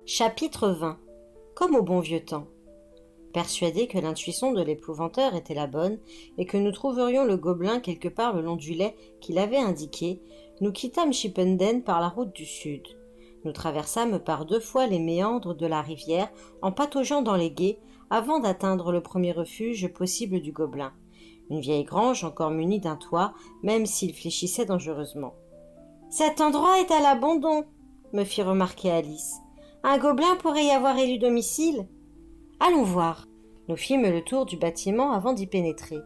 Chapitre 20. Comme au bon vieux temps. Persuadé que l'intuition de l'épouvanteur était la bonne et que nous trouverions le gobelin quelque part le long du lait qu'il avait indiqué, nous quittâmes Chipenden par la route du sud. Nous traversâmes par 2 fois les méandres de la rivière en pataugeant dans les gués avant d'atteindre le premier refuge possible du gobelin. Une vieille grange encore munie d'un toit, même s'il fléchissait dangereusement. « Cet endroit est à l'abandon !» me fit remarquer Alice. « Un gobelin pourrait y avoir élu domicile ?» « Allons voir !» Nous fîmes le tour du bâtiment avant d'y pénétrer.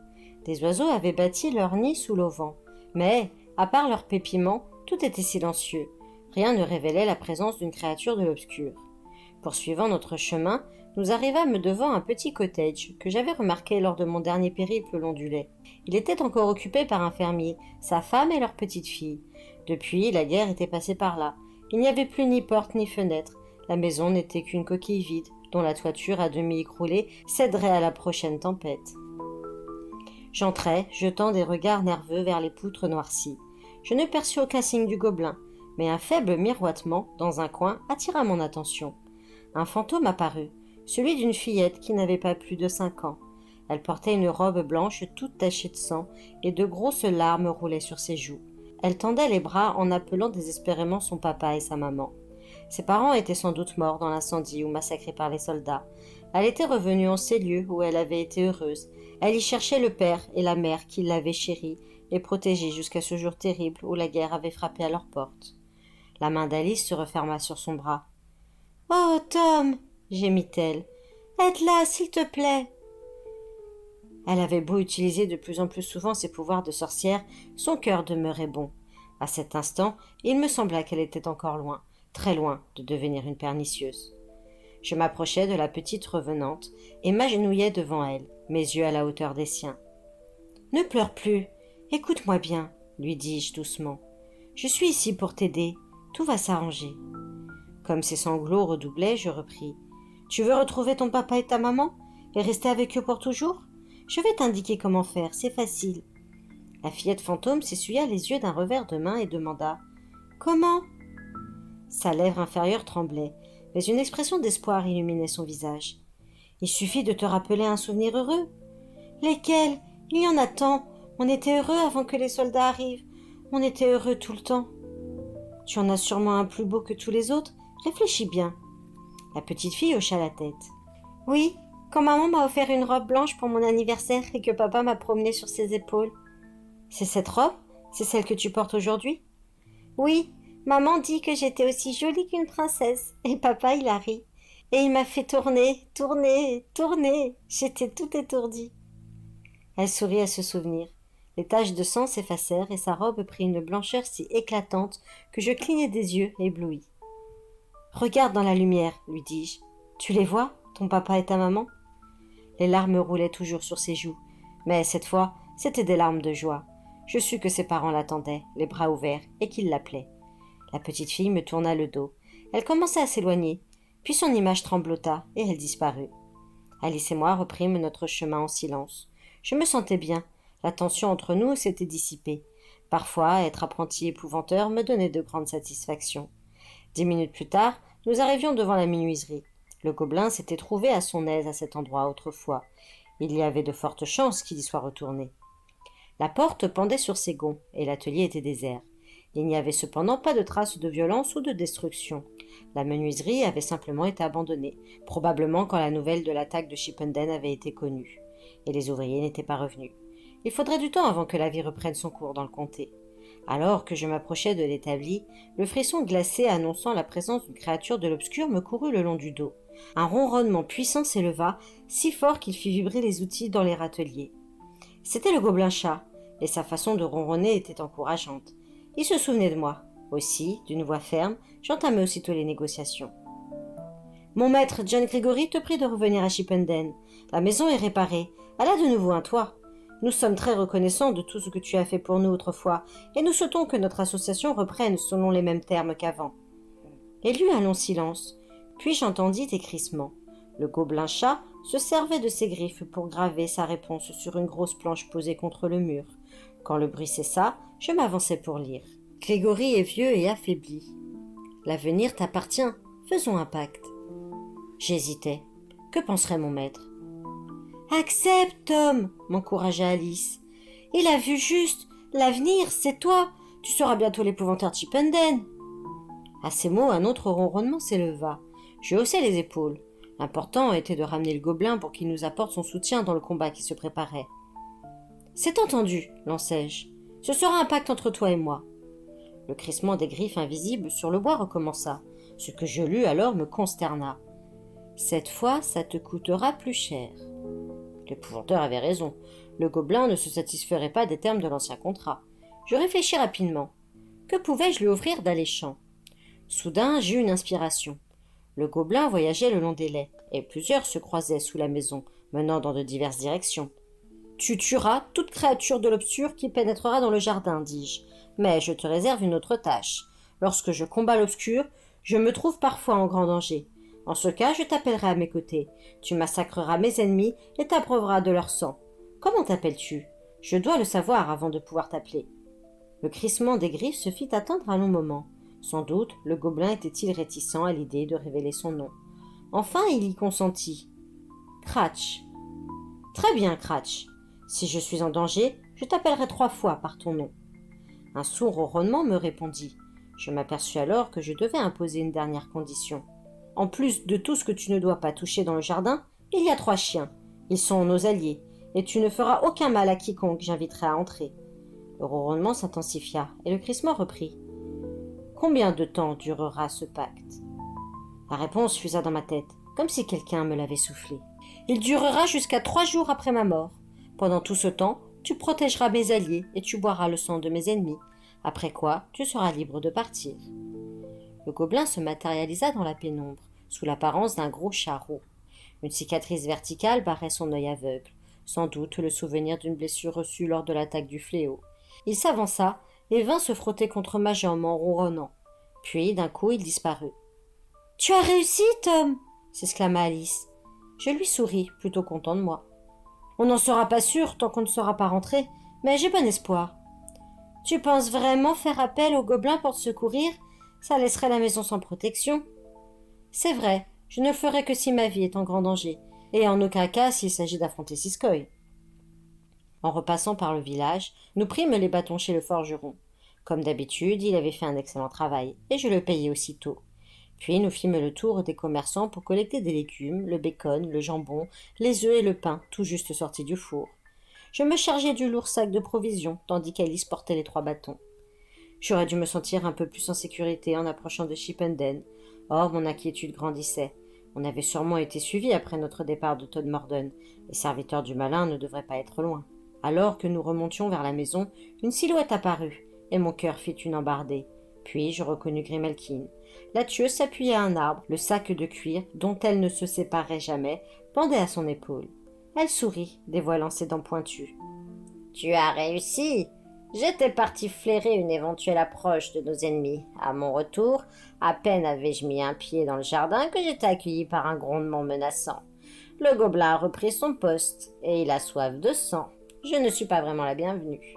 Des oiseaux avaient bâti leur nid sous l'auvent, mais, à part leurs pépiments, tout était silencieux. Rien ne révélait la présence d'une créature de l'obscur. Poursuivant notre chemin, nous arrivâmes devant un petit cottage que j'avais remarqué lors de mon dernier périple le long du lait. Il était encore occupé par un fermier, sa femme et leur petite fille. Depuis, la guerre était passée par là. Il n'y avait plus ni porte ni fenêtre. La maison n'était qu'une coquille vide, dont la toiture à demi écroulée céderait à la prochaine tempête. J'entrai, jetant des regards nerveux vers les poutres noircies. Je ne perçus aucun signe du gobelin, mais un faible miroitement, dans un coin, attira mon attention. Un fantôme apparut, celui d'une fillette qui n'avait pas plus de 5 ans. Elle portait une robe blanche toute tachée de sang, et de grosses larmes roulaient sur ses joues. Elle tendait les bras en appelant désespérément son papa et sa maman. Ses parents étaient sans doute morts dans l'incendie ou massacrés par les soldats. Elle était revenue en ces lieux où elle avait été heureuse. Elle y cherchait le père et la mère qui l'avaient chérie et protégée jusqu'à ce jour terrible où la guerre avait frappé à leur porte. La main d'Alice se referma sur son bras. « Oh, Tom !» gémit-elle. « Aide là, s'il te plaît !» Elle avait beau utiliser de plus en plus souvent ses pouvoirs de sorcière, son cœur demeurait bon. À cet instant, il me sembla qu'elle était encore loin, très loin de devenir une pernicieuse. Je m'approchai de la petite revenante et m'agenouillai devant elle, mes yeux à la hauteur des siens. « Ne pleure plus, écoute-moi bien, » lui dis-je doucement. « Je suis ici pour t'aider, tout va s'arranger. » Comme ses sanglots redoublaient, je repris. « Tu veux retrouver ton papa et ta maman et rester avec eux pour toujours ? Je vais t'indiquer comment faire, c'est facile. » La fillette fantôme s'essuya les yeux d'un revers de main et demanda « Comment ?» Sa lèvre inférieure tremblait, mais une expression d'espoir illuminait son visage. « Il suffit de te rappeler un souvenir heureux. »« Lesquels ? Il y en a tant. On était heureux avant que les soldats arrivent. On était heureux tout le temps. »« Tu en as sûrement un plus beau que tous les autres. Réfléchis bien. » La petite fille hocha la tête. « Oui, quand maman m'a offert une robe blanche pour mon anniversaire et que papa m'a promenée sur ses épaules. »« C'est cette robe ? C'est celle que tu portes aujourd'hui ?»« Oui. Maman dit que j'étais aussi jolie qu'une princesse, et papa il a ri. Et il m'a fait tourner, tourner, tourner. J'étais tout étourdie. » Elle sourit à ce souvenir. Les taches de sang s'effacèrent et sa robe prit une blancheur si éclatante que je clignai des yeux, ébloui. « Regarde dans la lumière, lui dis-je. Tu les vois, ton papa et ta maman ?» Les larmes roulaient toujours sur ses joues, mais cette fois, c'étaient des larmes de joie. Je sus que ses parents l'attendaient, les bras ouverts, et qu'ils l'appelaient. La petite fille me tourna le dos. Elle commença à s'éloigner, puis son image tremblota et elle disparut. Alice et moi reprîmes notre chemin en silence. Je me sentais bien. La tension entre nous s'était dissipée. Parfois, être apprenti épouvanteur me donnait de grandes satisfactions. 10 minutes plus tard, nous arrivions devant la menuiserie. Le gobelin s'était trouvé à son aise à cet endroit autrefois. Il y avait de fortes chances qu'il y soit retourné. La porte pendait sur ses gonds et l'atelier était désert. Il n'y avait cependant pas de traces de violence ou de destruction. La menuiserie avait simplement été abandonnée, probablement quand la nouvelle de l'attaque de Chipenden avait été connue. Et les ouvriers n'étaient pas revenus. Il faudrait du temps avant que la vie reprenne son cours dans le comté. Alors que je m'approchais de l'établi, le frisson glacé annonçant la présence d'une créature de l'obscur me courut le long du dos. Un ronronnement puissant s'éleva, si fort qu'il fit vibrer les outils dans les râteliers. C'était le gobelin-chat, et sa façon de ronronner était encourageante. Il se souvenait de moi. Aussi, d'une voix ferme, j'entamai aussitôt les négociations. « Mon maître, John Gregory, te prie de revenir à Chipenden. La maison est réparée. Elle a de nouveau un toit. Nous sommes très reconnaissants de tout ce que tu as fait pour nous autrefois, et nous souhaitons que notre association reprenne selon les mêmes termes qu'avant. » Il y eut un long silence, puis j'entendis des crissements. Le gobelin-chat se servait de ses griffes pour graver sa réponse sur une grosse planche posée contre le mur. Quand le bruit cessa, je m'avançai pour lire. « Grégory est vieux et affaibli. L'avenir t'appartient, Faisons un pacte. J'hésitais. Que penserait mon maître? Accepte, Tom, m'encouragea Alice. Il a vu juste. L'avenir, c'est toi. Tu seras bientôt l'épouvantaire Chippenden. À ces mots, un autre ronronnement s'éleva. Je haussai les épaules. L'important était de ramener le gobelin pour qu'il nous apporte son soutien dans le combat qui se préparait. C'est entendu, lançai-je. Ce sera un pacte entre toi et moi. Le crissement des griffes invisibles sur le bois recommença. Ce que je lus alors me consterna. Cette fois, ça te coûtera plus cher. L'épouvanteur avait raison. Le gobelin ne se satisferait pas des termes de l'ancien contrat. Je réfléchis rapidement. Que pouvais-je lui offrir d'alléchant? Soudain, j'eus une inspiration. Le gobelin voyageait le long des lais, et plusieurs se croisaient sous la maison, menant dans de diverses directions. Tu tueras toute créature de l'obscur qui pénétrera dans le jardin, dis-je, mais je te réserve une autre tâche. Lorsque je combats l'obscur, je me trouve parfois en grand danger. En ce cas, je t'appellerai à mes côtés. Tu massacreras mes ennemis et t'abreuveras de leur sang. Comment t'appelles-tu? Je dois le savoir avant de pouvoir t'appeler. Le crissement des griffes se fit attendre un long moment. Sans doute, le gobelin était-il réticent à l'idée de révéler son nom. Enfin, il y consentit. Cratch. Très bien, Cratch. Si je suis en danger, je t'appellerai 3 fois par ton nom. Un sourd ronronnement me répondit. Je m'aperçus alors que je devais imposer une dernière condition. En plus de tout ce que tu ne dois pas toucher dans le jardin, il y a 3 chiens. Ils sont nos alliés, et tu ne feras aucun mal à quiconque j'inviterai à entrer. Le ronronnement s'intensifia, et le crissement reprit. Combien de temps durera ce pacte? La réponse fusa dans ma tête, comme si quelqu'un me l'avait soufflé. Il durera jusqu'à 3 jours après ma mort. Pendant tout ce temps, tu protégeras mes alliés et tu boiras le sang de mes ennemis, après quoi tu seras libre de partir. Le gobelin se matérialisa dans la pénombre, sous l'apparence d'un gros chat roux. Une cicatrice verticale barrait son œil aveugle, sans doute le souvenir d'une blessure reçue lors de l'attaque du fléau. Il s'avança et vint se frotter contre ma jambe en ronronnant. Puis, d'un coup, il disparut. « Tu as réussi, Tom !» s'exclama Alice. Je lui souris, plutôt content de moi. On n'en sera pas sûr tant qu'on ne sera pas rentré, mais j'ai bon espoir. Tu penses vraiment faire appel au gobelin pour te secourir? Ça laisserait la maison sans protection. C'est vrai, je ne le ferai que si ma vie est en grand danger, et en aucun cas s'il s'agit d'affronter Siskoy. En repassant par le village, nous prîmes les bâtons chez le forgeron. Comme d'habitude, il avait fait un excellent travail, et je le payai aussitôt. Puis nous fîmes le tour des commerçants pour collecter des légumes, le bacon, le jambon, les œufs et le pain, tout juste sortis du four. Je me chargeai du lourd sac de provisions, tandis qu'Alice portait les 3 bâtons. J'aurais dû me sentir un peu plus en sécurité en approchant de Chippenden. Or, mon inquiétude grandissait. On avait sûrement été suivis après notre départ de Todmorden. Les serviteurs du malin ne devraient pas être loin. Alors que nous remontions vers la maison, une silhouette apparut, et mon cœur fit une embardée. Puis je reconnus Grimalkin. La tueuse s'appuyait à un arbre, le sac de cuir, dont elle ne se séparait jamais, pendait à son épaule. Elle sourit, dévoilant ses dents pointues. « Tu as réussi ! J'étais parti flairer une éventuelle approche de nos ennemis. À mon retour, à peine avais-je mis un pied dans le jardin que j'étais accueilli par un grondement menaçant. Le gobelin a repris son poste, et il a soif de sang. Je ne suis pas vraiment la bienvenue. »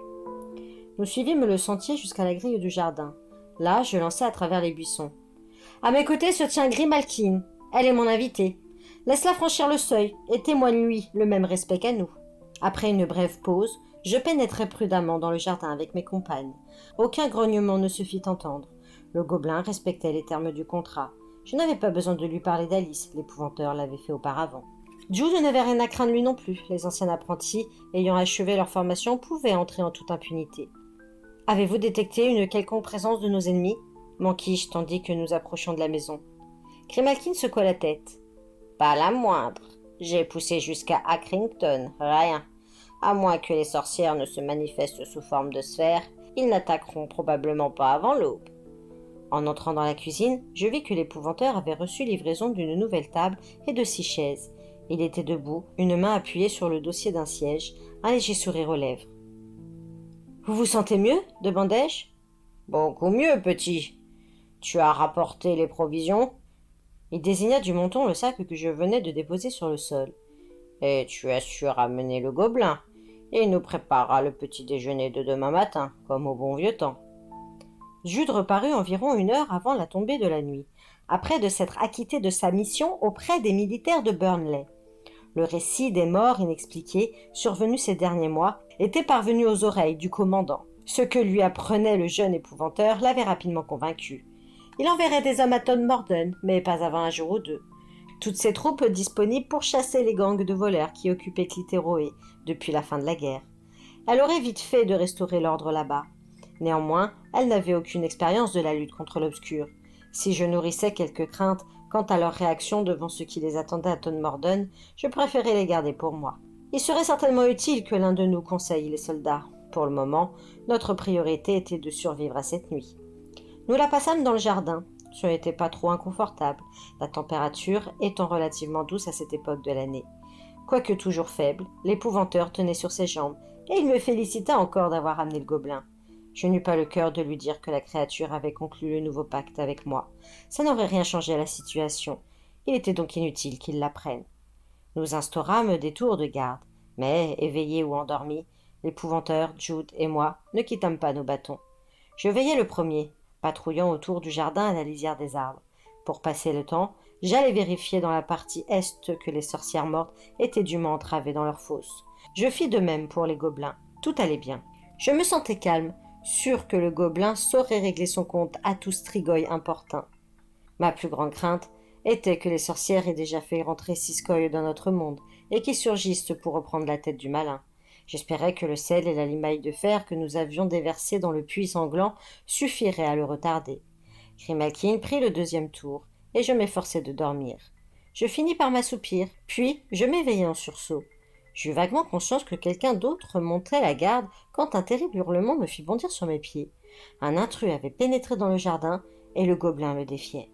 Nous suivîmes le sentier jusqu'à la grille du jardin. Là, je lançai à travers les buissons. À mes côtés se tient Grimalkin. Elle est mon invitée. Laisse-la franchir le seuil et témoigne-lui le même respect qu'à nous. Après une brève pause, je pénétrai prudemment dans le jardin avec mes compagnes. Aucun grognement ne se fit entendre. Le gobelin respectait les termes du contrat. Je n'avais pas besoin de lui parler d'Alice, l'épouvanteur l'avait fait auparavant. Jude n'avait rien à craindre lui non plus. Les anciens apprentis, ayant achevé leur formation, pouvaient entrer en toute impunité. « Avez-vous détecté une quelconque présence de nos ennemis ?» m'enquis-je tandis que nous approchions de la maison. Grimalkin secoua la tête. « Pas la moindre. J'ai poussé jusqu'à Accrington. Rien. À moins que les sorcières ne se manifestent sous forme de sphère, ils n'attaqueront probablement pas avant l'aube. » En entrant dans la cuisine, je vis que l'épouvanteur avait reçu livraison d'une nouvelle table et de 6 chaises. Il était debout, une main appuyée sur le dossier d'un siège, un léger sourire aux lèvres. « Vous vous sentez mieux ?» demandai-je. « Beaucoup mieux, petit. Tu as rapporté les provisions ?» Il désigna du menton le sac que je venais de déposer sur le sol. « Et tu as su ramener le gobelin. Il nous préparera le petit déjeuner de demain matin, comme au bon vieux temps. » Jude reparut environ 1 heure avant la tombée de la nuit. après de s'être acquitté de sa mission auprès des militaires de Burnley. Le récit des morts inexpliquées, survenus ces derniers mois, était parvenu aux oreilles du commandant. Ce que lui apprenait le jeune épouvanteur l'avait rapidement convaincu. Il enverrait des hommes à Todmorden, mais pas avant un jour ou deux. Toutes ces troupes disponibles pour chasser les gangs de voleurs qui occupaient Clitheroe depuis la fin de la guerre. Elle aurait vite fait de restaurer l'ordre là-bas. Néanmoins, elle n'avait aucune expérience de la lutte contre l'obscur. Si je nourrissais quelques craintes quant à leur réaction devant ce qui les attendait à Todmorden, je préférais les garder pour moi. Il serait certainement utile que l'un de nous conseille les soldats. Pour le moment, notre priorité était de survivre à cette nuit. Nous la passâmes dans le jardin. Ce n'était pas trop inconfortable, la température étant relativement douce à cette époque de l'année. Quoique toujours faible, l'épouvanteur tenait sur ses jambes, et il me félicita encore d'avoir amené le gobelin. Je n'eus pas le cœur de lui dire que la créature avait conclu le nouveau pacte avec moi. Ça n'aurait rien changé à la situation. Il était donc inutile qu'il l'apprenne. Nous instaurâmes des tours de garde, mais, éveillés ou endormis, l'épouvanteur, Jude et moi ne quittâmes pas nos bâtons. Je veillais le premier, patrouillant autour du jardin à la lisière des arbres. Pour passer le temps, j'allais vérifier dans la partie est que les sorcières mortes étaient dûment entravées dans leur fosse. Je fis de même pour les gobelins. Tout allait bien. Je me sentais calme, sûr que le gobelin saurait régler son compte à tout Strigoi importun. Ma plus grande crainte était que les sorcières aient déjà fait rentrer Siskoy dans notre monde et qu'ils surgissent pour reprendre la tête du malin. J'espérais que le sel et la limaille de fer que nous avions déversés dans le puits sanglant suffiraient à le retarder. Grimalkin prit le deuxième tour, et je m'efforçai de dormir. Je finis par m'assoupir, puis je m'éveillai en sursaut. J'eus vaguement conscience que quelqu'un d'autre montait la garde quand un terrible hurlement me fit bondir sur mes pieds. Un intrus avait pénétré dans le jardin, et le gobelin le défiait.